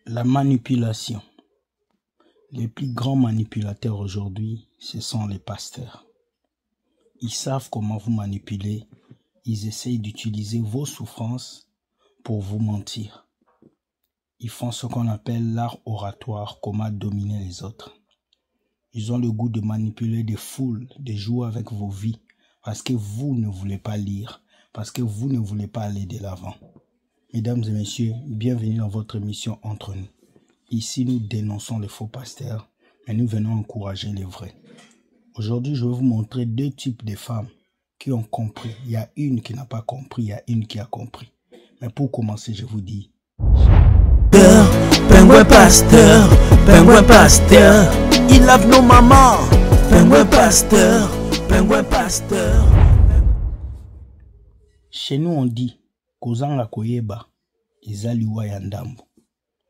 La manipulation. Les plus grands manipulateurs aujourd'hui, ce sont les pasteurs. Ils savent comment vous manipuler. Ils essayent d'utiliser vos souffrances pour vous mentir. Ils font ce qu'on appelle l'art oratoire, comment dominer les autres. Ils ont le goût de manipuler des foules, de jouer avec vos vies, parce que vous ne voulez pas lire, parce que vous ne voulez pas aller de l'avant. Mesdames et messieurs, bienvenue dans votre émission Entre nous. Ici, nous dénonçons les faux pasteurs, mais nous venons encourager les vrais. Aujourd'hui, je vais vous montrer deux types de femmes qui ont compris. Il y a une qui n'a pas compris, il y a une qui a compris. Mais pour commencer, je vous dis... Pengouin pasteur, il lave nos mamans. Pengouin pasteur. Chez nous, on dit Kozanga koyeba, ezaliwa ya ndambo.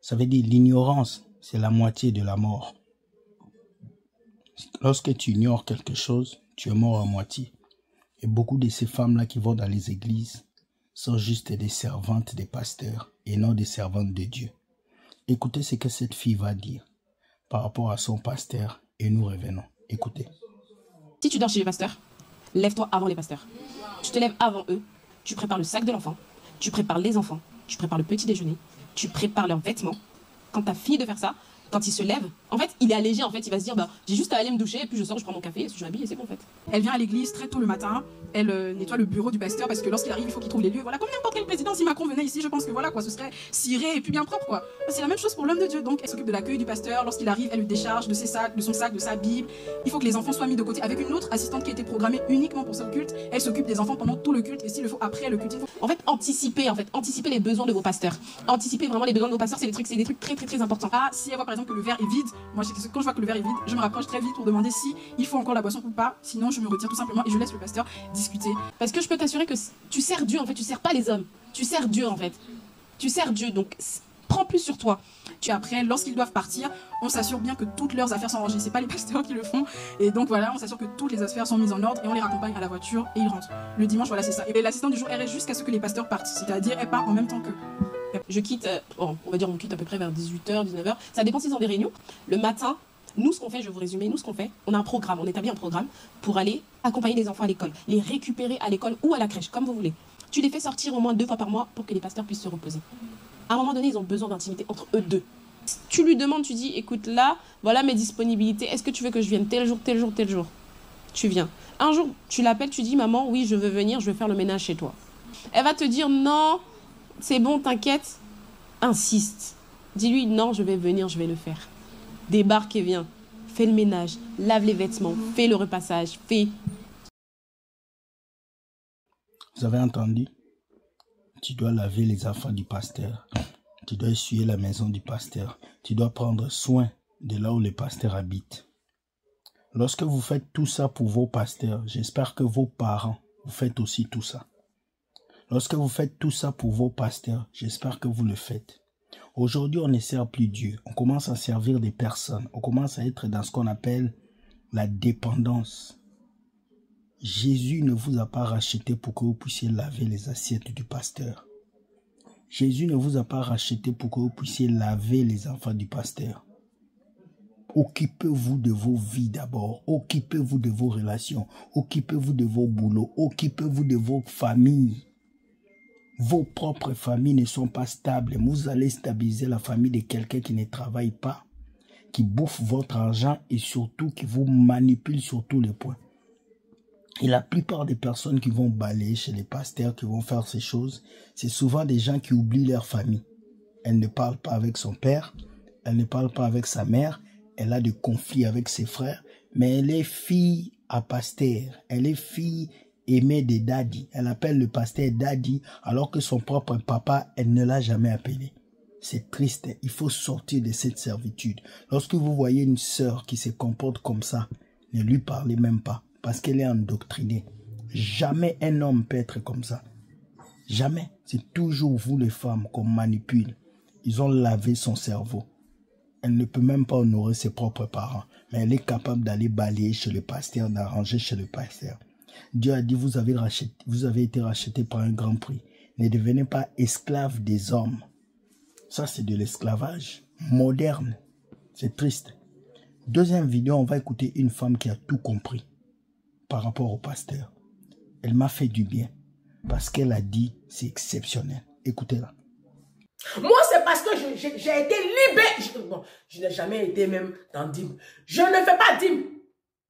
Ça veut dire l'ignorance, c'est la moitié de la mort. Lorsque tu ignores quelque chose, tu es mort à moitié. Et beaucoup de ces femmes-là qui vont dans les églises sont juste des servantes des pasteurs et non des servantes de Dieu. Écoutez ce que cette fille va dire par rapport à son pasteur et nous revenons. Écoutez. Si tu dors chez les pasteurs, lève-toi avant les pasteurs. Tu te lèves avant eux, tu prépares le sac de l'enfant, tu prépares les enfants, tu prépares le petit déjeuner, tu prépares leurs vêtements. Quand ta fille de faire ça, quand il se lève, en fait, il est allégé, en fait, il va se dire, bah, j'ai juste à aller me doucher, et puis je sors, je prends mon café, je m'habille et c'est bon, en fait. Elle vient à l'église très tôt le matin, elle nettoie le bureau du pasteur parce que lorsqu'il arrive, il faut qu'il trouve les lieux. Voilà, comme n'importe quel président, si Macron venait ici, je pense que voilà, quoi, ce serait ciré et puis bien propre, quoi. C'est la même chose pour l'homme de Dieu. Donc, elle s'occupe de l'accueil du pasteur. Lorsqu'il arrive, elle le décharge de ses sacs, de son sac, de sa Bible. Il faut que les enfants soient mis de côté avec une autre assistante qui a été programmée uniquement pour ce culte. Elle s'occupe des enfants pendant tout le culte et s'il le faut après le culte. En fait, anticiper les besoins de vos pasteurs. Anticiper vraiment les besoins de vos pasteurs, c'est des trucs très importants. Ah, si elle voit par exemple que le verre est vide, moi, quand je vois que le verre est vide, je me rapproche très vite pour demander si il faut encore la boisson ou pas. Sinon, je me retire tout simplement et je laisse le pasteur discuter. Parce que je peux t'assurer que tu sers Dieu, en fait, tu sers pas les hommes. Tu sers Dieu, en fait. Tu sers Dieu, donc prends plus sur toi. Puis après, lorsqu'ils doivent partir, on s'assure bien que toutes leurs affaires sont rangées. C'est pas les pasteurs qui le font. Et donc voilà, on s'assure que toutes les affaires sont mises en ordre et on les raccompagne à la voiture et ils rentrent. Le dimanche, voilà, c'est ça. Et l'assistante du jour, elle reste jusqu'à ce que les pasteurs partent. C'est-à-dire, elle part en même temps qu'eux. Je quitte, on va dire on quitte à peu près vers 18h, 19h. Ça dépend s'ils ont des réunions. Le matin, nous ce qu'on fait, je vais vous résumer, nous ce qu'on fait, on a un programme, on établit un programme pour aller accompagner les enfants à l'école, les récupérer à l'école ou à la crèche, comme vous voulez. Tu les fais sortir au moins 2 fois par mois pour que les pasteurs puissent se reposer. À un moment donné, ils ont besoin d'intimité entre eux deux. Tu lui demandes, tu dis, écoute là, voilà mes disponibilités, est-ce que tu veux que je vienne tel jour, tel jour, tel jour? Tu viens. Un jour, tu l'appelles, tu dis, maman, oui, je veux venir, je vais faire le ménage chez toi. Elle va te dire, non, c'est bon, t'inquiète. Insiste. Dis-lui, non, je vais venir, je vais le faire. Débarque et viens. Fais le ménage, lave les vêtements, fais le repassage, fais... Vous avez entendu? Tu dois laver les enfants du pasteur. Tu dois essuyer la maison du pasteur. Tu dois prendre soin de là où le pasteur habite. Lorsque vous faites tout ça pour vos pasteurs, j'espère que vos parents, vous faites aussi tout ça. Lorsque vous faites tout ça pour vos pasteurs, j'espère que vous le faites. Aujourd'hui, on ne sert plus Dieu. On commence à servir des personnes. On commence à être dans ce qu'on appelle la dépendance. Jésus ne vous a pas racheté pour que vous puissiez laver les assiettes du pasteur. Jésus ne vous a pas racheté pour que vous puissiez laver les enfants du pasteur. Occupez-vous de vos vies d'abord. Occupez-vous de vos relations. Occupez-vous de vos boulots. Occupez-vous de vos familles. Vos propres familles ne sont pas stables. Vous allez stabiliser la famille de quelqu'un qui ne travaille pas, qui bouffe votre argent et surtout qui vous manipule sur tous les points. Et la plupart des personnes qui vont balayer chez les pasteurs, qui vont faire ces choses, c'est souvent des gens qui oublient leur famille. Elle ne parle pas avec son père, elle ne parle pas avec sa mère, elle a des conflits avec ses frères, mais elle est fille à pasteur, elle est fille aimée de daddy. Elle appelle le pasteur daddy alors que son propre papa, elle ne l'a jamais appelé. C'est triste, il faut sortir de cette servitude. Lorsque vous voyez une sœur qui se comporte comme ça, ne lui parlez même pas parce qu'elle est endoctrinée. Jamais un homme peut être comme ça. Jamais. C'est toujours vous les femmes qu'on manipule. Ils ont lavé son cerveau. Elle ne peut même pas honorer ses propres parents, mais elle est capable d'aller balayer chez le pasteur, d'arranger chez le pasteur. Dieu a dit, vous avez été racheté par un grand prix. Ne devenez pas esclaves des hommes. Ça, c'est de l'esclavage. moderne. C'est triste. Deuxième vidéo, on va écouter une femme qui a tout compris par rapport au pasteur. Elle m'a fait du bien parce qu'elle a dit c'est exceptionnel. Écoutez-la. Moi, c'est parce que j'ai été libéré. Bon, je n'ai jamais été même dans dîme. Je ne fais pas dîme.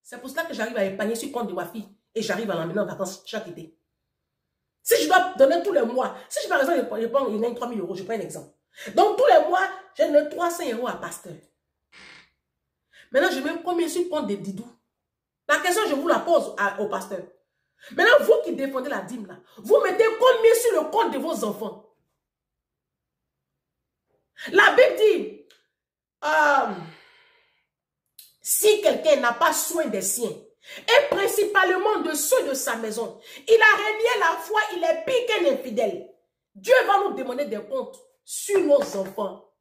C'est pour cela que j'arrive à épargner sur le compte de ma fille et j'arrive à l'emmener en vacances chaque été. Si je dois donner tous les mois, si par exemple, je prends, il gagne 3 000 euros, je prends un exemple. Donc, tous les mois, je donne 300 euros à pasteur. Maintenant, je mets combien sur le compte de Didou? La question, je vous la pose au pasteur. Maintenant, vous qui défendez la dîme, là, vous mettez combien sur le compte de vos enfants? La Bible dit, si quelqu'un n'a pas soin des siens, et principalement de ceux de sa maison, il a renié la foi, il est pire qu'un infidèle. Dieu va nous demander des comptes sur nos enfants.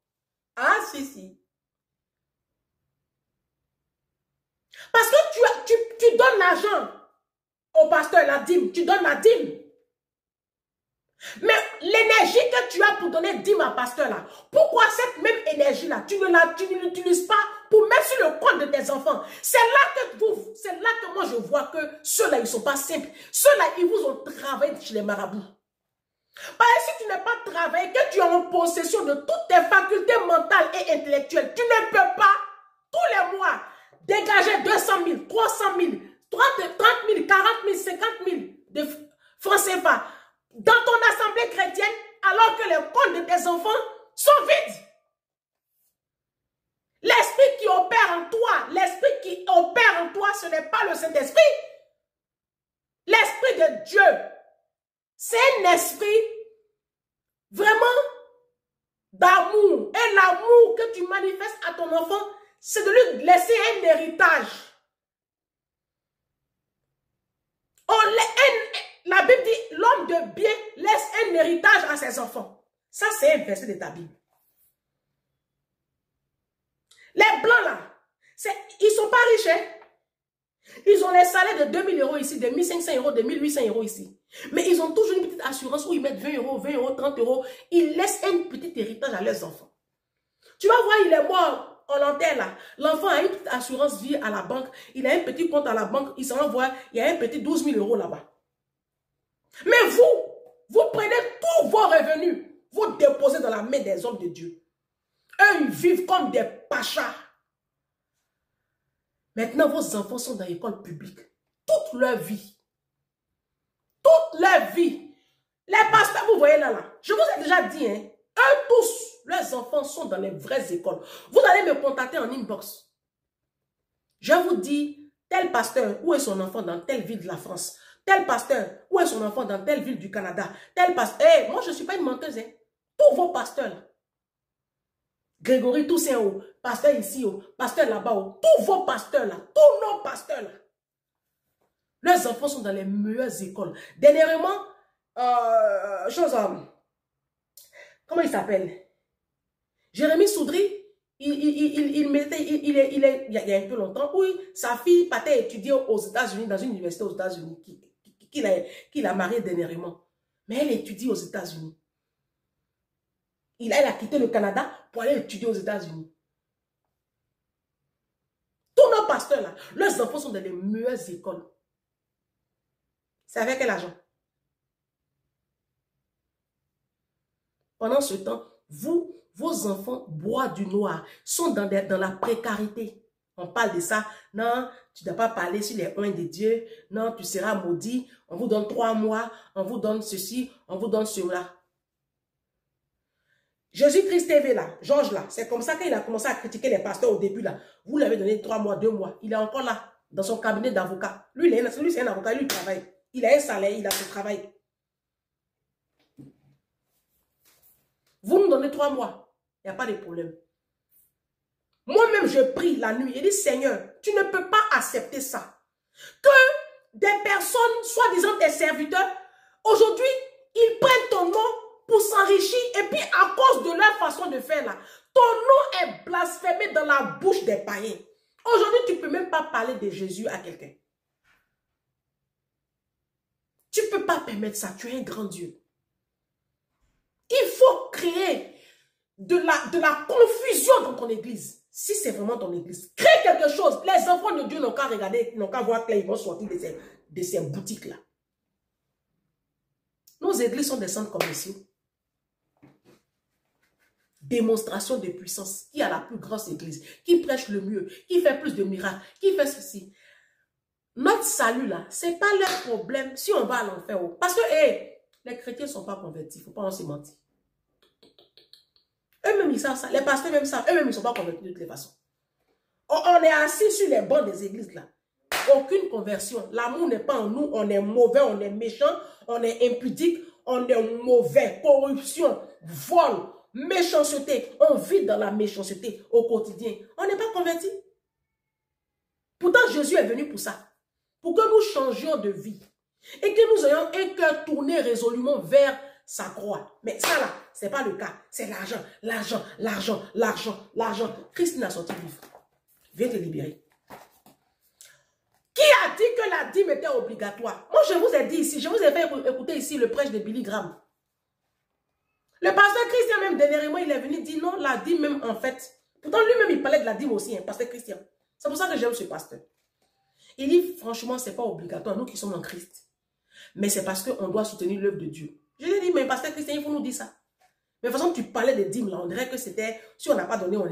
Ah, si. Parce que tu donnes l'argent au pasteur, la dîme, tu donnes la dîme. Mais l'énergie que tu as pour donner dîme à pasteur là, pourquoi cette même énergie là, tu ne l'utilises pas pour mettre sur le compte de tes enfants? C'est là que moi je vois que ceux-là, ils ne sont pas simples. Ceux-là, ils vous ont travaillé chez les marabouts. Parce que si tu n'es pas travaillé, que tu es en possession de toutes tes facultés mentales et intellectuelles, tu ne peux pas tous les mois dégager 200 000, 300 000, 30 000, 40 000, 50 000 de francs CFA dans ton assemblée chrétienne, alors que les comptes de tes enfants sont vides. L'esprit qui opère en toi, ce n'est pas le Saint-Esprit. L'Esprit de Dieu, c'est un esprit vraiment d'amour. Et l'amour que tu manifestes à ton enfant, c'est de lui laisser un héritage. La Bible dit, l'homme de bien laisse un héritage à ses enfants. Ça, c'est un verset de ta Bible. Les blancs, là, ils ne sont pas riches. Hein? Ils ont les salaires de 2 000 euros ici, de 1 500 euros, de 1 800 euros ici. Mais ils ont toujours une petite assurance où ils mettent 20 euros, 30 euros. Ils laissent un petit héritage à leurs enfants. Tu vas voir, il est mort en l'antenne là. L'enfant a une petite assurance vie à la banque. Il a un petit compte à la banque. Il s'en va, il y a un petit 12 000 euros là-bas. Mais vous prenez tous vos revenus, vous déposez dans la main des hommes de Dieu. Eux, ils vivent comme des pachas. Maintenant, vos enfants sont dans l'école publique. Toute leur vie. Toute leur vie. Les pasteurs, vous voyez là. Je vous ai déjà dit, hein, eux tous, leurs enfants sont dans les vraies écoles. Vous allez me contacter en inbox. Je vous dis, tel pasteur, où est son enfant dans telle ville de la France? Tel pasteur, où est son enfant dans telle ville du Canada? Tel pasteur, hey, moi je ne suis pas une menteuse. Hein. Tous vos pasteurs là. Grégory Toussaint, pasteur ici, pasteur là-bas, tous vos pasteurs là, tous nos pasteurs là. Leurs enfants sont dans les meilleures écoles. Dernièrement, comment il s'appelle? Jérémy Soudry, il y a un peu longtemps, oui, sa fille partait étudier aux États-Unis, dans une université aux États-Unis, qu'il a marié dernièrement. Mais elle étudie aux États-Unis. Elle a quitté le Canada pour aller étudier aux États-Unis. Tous nos pasteurs là, leurs enfants sont dans les meilleures écoles. C'est avec quel argent? Pendant ce temps, vos enfants boivent du noir, sont dans la précarité. On parle de ça. Non, tu ne dois pas parler sur les oins de Dieu. Non, tu seras maudit. On vous donne 3 mois. On vous donne ceci. On vous donne cela. Jésus-Christ TV là, Georges là, c'est comme ça qu'il a commencé à critiquer les pasteurs au début là. Vous lui avez donné 3 mois, 2 mois. Il est encore là, dans son cabinet d'avocat. Lui, c'est un avocat, lui, il travaille. Il a un salaire, il a son travail. Vous nous donnez 3 mois. Il n'y a pas de problème. Moi-même, je prie la nuit et dis, Seigneur, tu ne peux pas accepter ça. Que des personnes, soi-disant tes serviteurs, aujourd'hui, ils prennent ton nom pour s'enrichir et puis à cause de leur façon de faire là, ton nom est blasphémé dans la bouche des païens. Aujourd'hui, tu ne peux même pas parler de Jésus à quelqu'un. Tu ne peux pas permettre ça, tu es un grand Dieu. Il faut créer de la confusion dans ton église. Si c'est vraiment ton église, crée quelque chose. Les enfants de Dieu n'ont qu'à regarder, n'ont qu'à voir clair, ils vont sortir de ces boutiques-là. Nos églises sont des centres commerciaux. Démonstration de puissance. Qui a la plus grosse église? Qui prêche le mieux? Qui fait plus de miracles? Qui fait ceci? Notre salut là, ce n'est pas leur problème si on va à l'enfer. Parce que les chrétiens ne sont pas convertis. Il ne faut pas en se mentir. Eux-mêmes, ils savent ça. Les pasteurs, même ça. Eux-mêmes, ils ne sont pas convertis de toutes les façons. On est assis sur les bancs des églises là. Aucune conversion. L'amour n'est pas en nous. On est mauvais, on est méchant, on est impudique, on est mauvais. Corruption, vol, méchanceté. On vit dans la méchanceté au quotidien. On n'est pas convertis. Pourtant, Jésus est venu pour ça. Pour que nous changions de vie. Et que nous ayons un cœur tourné résolument vers sa croix. Mais ça là, ce n'est pas le cas. C'est l'argent, l'argent, l'argent, l'argent, l'argent. Christ n'a sorti vivre. Viens te libérer. Qui a dit que la dîme était obligatoire? Moi, je vous ai dit ici, je vous ai fait écouter ici le prêche de Billy Graham. Le pasteur Christian même, dernièrement, il est venu dire non, la dîme même en fait. Pourtant, lui-même, il parlait de la dîme aussi, hein, pasteur Christian. C'est pour ça que j'aime ce pasteur. Il dit, franchement, ce n'est pas obligatoire, nous qui sommes en Christ. Mais c'est parce qu'on doit soutenir l'œuvre de Dieu. Je lui ai dit, mais pasteur Christian, il faut nous dire ça. Mais de toute façon, tu parlais de dîmes là, on dirait que c'était, si on n'a pas donné, on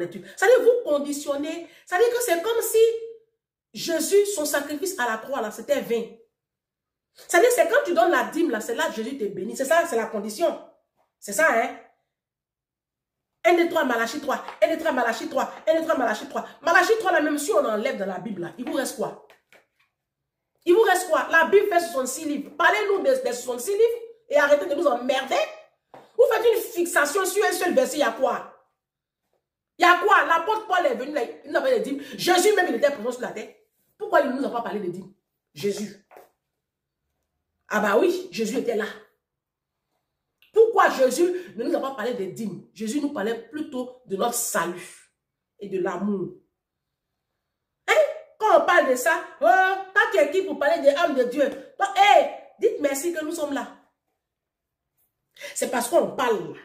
est tué. Ça veut dire, vous conditionnez, ça veut dire que c'est comme si Jésus, son sacrifice à la croix là, c'était vain. Ça veut dire, c'est quand tu donnes la dîme là, c'est là que Jésus te bénit. C'est ça, c'est la condition. C'est ça, hein. 1, 2, 3, Malachie 3. 1, 2, 3, Malachie 3. 1, 2, 3, Malachie 3. Malachie 3, là, même si on enlève dans la Bible, là, il vous reste quoi? Il vous reste quoi? La Bible fait 66 livres. Parlez-nous des 66 livres et arrêtez de nous emmerder. Vous faites une fixation sur un seul verset, il y a quoi? Il y a quoi? L'apôtre Paul est venu, là, il nous a parlé des dîmes. Jésus même, il était présent sur la terre. Pourquoi il ne nous a pas parlé des dîmes? Jésus. Ah bah oui, Jésus était là. Pourquoi Jésus ne nous a pas parlé des dîmes? Jésus nous parlait plutôt de notre salut et de l'amour. Hein? Quand on parle de ça, quand tu es qui pour parler des âmes de Dieu? Donc, dites merci que nous sommes là. C'est parce qu'on parle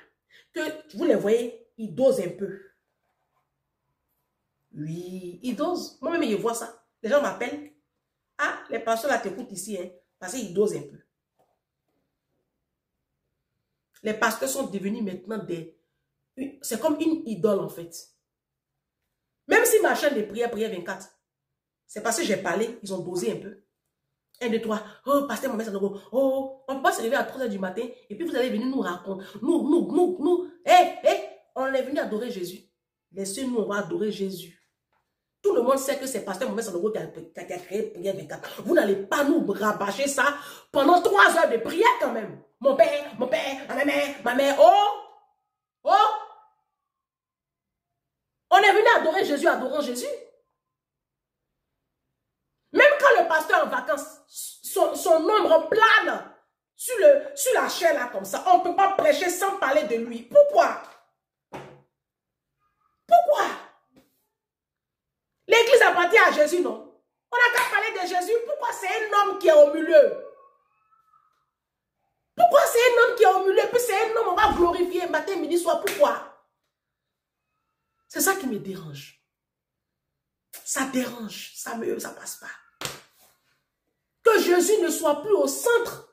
que, vous les voyez, ils dosent un peu. Oui, ils dosent. Moi-même, je vois ça. Les gens m'appellent. Ah, les pasteurs là t'écoutent ici, hein, parce qu'ils dosent un peu. Les pasteurs sont devenus maintenant des... C'est comme une idole en fait. Même si ma chaîne de prière 24, c'est parce que j'ai parlé, ils ont dosé un peu. 1, 2, 3, oh, pasteur Mohamed Sanogo, oh, on ne peut pas se lever à 3 h du matin et puis vous allez venir nous raconter. On est venu adorer Jésus. Laissez-nous, on va adorer Jésus. Tout le monde sait que c'est pasteur Mohamed Sanogo qui a créé prière 24. Vous n'allez pas nous rabâcher ça pendant 3 heures de prière quand même. Mon père, ma mère, oh. On est venu adorer Jésus, adorant Jésus. Même quand le pasteur est en vacances, son ombre plane sur la chair là comme ça. On ne peut pas prêcher sans parler de lui. Pourquoi? Pourquoi? L'église appartient à Jésus, non? On n'a qu'à parler de Jésus. Pourquoi c'est un homme qui est au milieu? Pourquoi c'est un homme qui est au milieu? Puis c'est un homme, on va glorifier matin, midi, soir. Pourquoi? C'est ça qui me dérange. Ça dérange. Ça passe pas. Que Jésus ne soit plus au centre.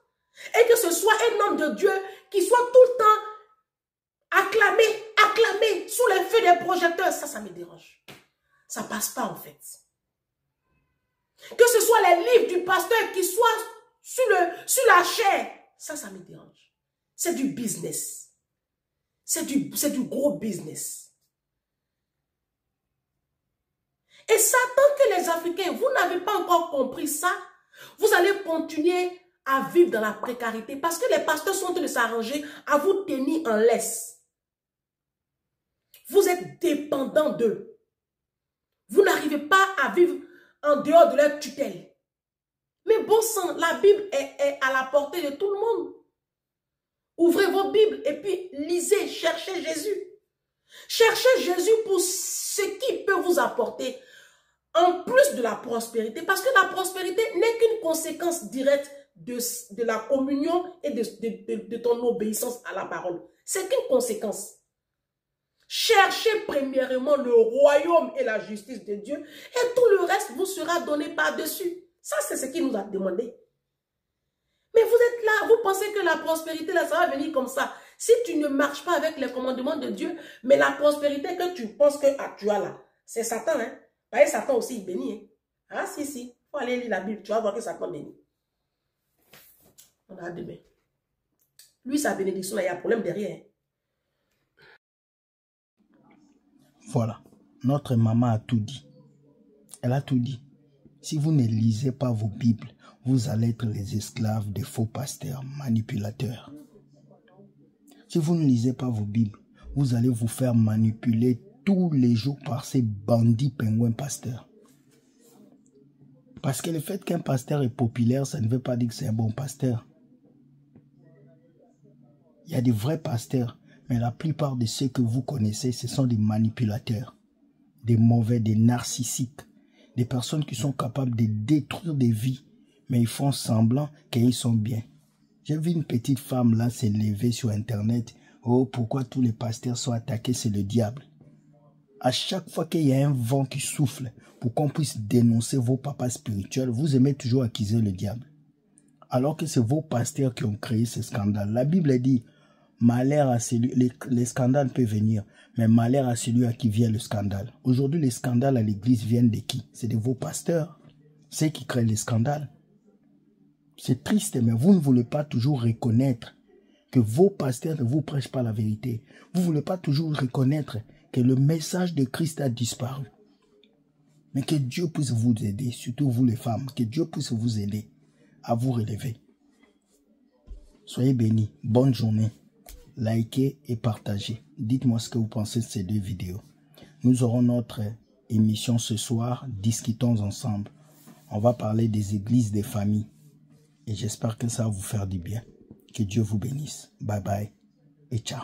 Et que ce soit un homme de Dieu qui soit tout le temps acclamé, sous les feux des projecteurs. Ça me dérange. Ça passe pas en fait. Que ce soit les livres du pasteur qui soient sur la chair. Ça me dérange. C'est du business. C'est du gros business. Et ça, tant que les Africains, vous n'avez pas encore compris ça, vous allez continuer à vivre dans la précarité parce que les pasteurs sont en train de s'arranger à vous tenir en laisse. Vous êtes dépendant d'eux. Vous n'arrivez pas à vivre en dehors de leur tutelle. Mais bon sang, la Bible est à la portée de tout le monde. Ouvrez vos Bibles et puis lisez, cherchez Jésus. Cherchez Jésus pour ce qu'il peut vous apporter en plus de la prospérité. Parce que la prospérité n'est qu'une conséquence directe de la communion et de ton obéissance à la parole. C'est qu'une conséquence. Cherchez premièrement le royaume et la justice de Dieu et tout le reste vous sera donné par-dessus. Ça, c'est ce qu'il nous a demandé. Mais vous êtes là, vous pensez que la prospérité, là, ça va venir comme ça. Si tu ne marches pas avec les commandements de Dieu, mais la prospérité que tu penses que tu as là, c'est Satan, hein. Parce que Satan aussi, il bénit, hein. Ah, si, il faut aller lire la Bible, tu vas voir que Satan bénit. On a demain. Lui, sa bénédiction, là, il y a un problème derrière. Voilà, notre maman a tout dit. Elle a tout dit. Si vous ne lisez pas vos Bibles, vous allez être les esclaves des faux pasteurs, manipulateurs. Si vous ne lisez pas vos Bibles, vous allez vous faire manipuler tous les jours par ces bandits pingouins pasteurs. Parce que le fait qu'un pasteur est populaire, ça ne veut pas dire que c'est un bon pasteur. Il y a des vrais pasteurs, mais la plupart de ceux que vous connaissez, ce sont des manipulateurs, des mauvais, des narcissiques, des personnes qui sont capables de détruire des vies, mais ils font semblant qu'ils sont bien. J'ai vu une petite femme là s'élever sur Internet. Oh, pourquoi tous les pasteurs sont attaqués, c'est le diable. À chaque fois qu'il y a un vent qui souffle pour qu'on puisse dénoncer vos papas spirituels, vous aimez toujours accuser le diable. Alors que c'est vos pasteurs qui ont créé ce scandale. La Bible dit, malheur à celui, les scandales peuvent venir, mais malheur à celui à qui vient le scandale. Aujourd'hui, les scandales à l'église viennent de qui? C'est de vos pasteurs. C'est qui créent les scandales. C'est triste, mais vous ne voulez pas toujours reconnaître que vos pasteurs ne vous prêchent pas la vérité. Vous ne voulez pas toujours reconnaître que le message de Christ a disparu. Mais que Dieu puisse vous aider, surtout vous les femmes, que Dieu puisse vous aider à vous relever. Soyez bénis. Bonne journée. Likez et partagez. Dites-moi ce que vous pensez de ces deux vidéos. Nous aurons notre émission ce soir. Discutons ensemble. On va parler des églises des familles. Et j'espère que ça va vous faire du bien. Que Dieu vous bénisse. Bye bye et ciao.